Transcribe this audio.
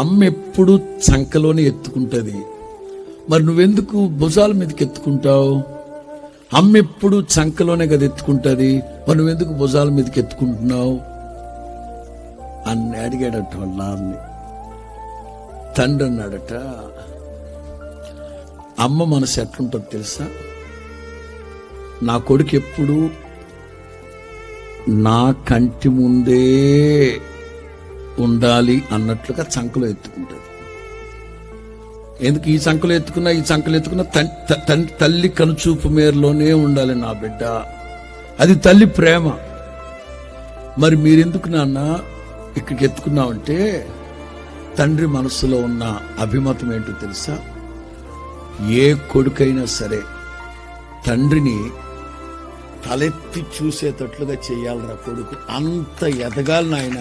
అమ్మ ఎప్పుడు చంకలోనే ఎత్తుకుంటుంది, మరి నువ్వెందుకు భుజాల మీదకి ఎత్తుకుంటావు? అమ్మ ఎప్పుడు చంకలోనే కదా ఎత్తుకుంటుంది, మరి నువ్వెందుకు భుజాల మీదకి ఎత్తుకుంటున్నావు అని అడిగాడట వాళ్ళ నాన్నని. తండ్రి అన్నాడట, అమ్మ మనసు ఎట్లుంటుంది తెలుసా, నా కొడుకు ఎప్పుడు నా కంటి ముందే ఉండాలి అన్నట్లుగా చంకలో ఎత్తుకుంటుంది. ఎందుకు ఈ చంకలో ఎత్తుకున్నా తల్లి కనుచూపు మేరలోనే ఉండాలి నా బిడ్డ, అది తల్లి ప్రేమ. మరి మీరెందుకు నాన్న ఇక్కడికి ఎత్తుకున్నామంటే తండ్రి మనసులో ఉన్న అభిమతం ఏంటో తెలుసా, ఏ కొడుకైనా సరే తండ్రిని తలెత్తి చూసేటట్లుగా చెయ్యాలరా కొడుకు, అంత ఎదగాలి నాయన.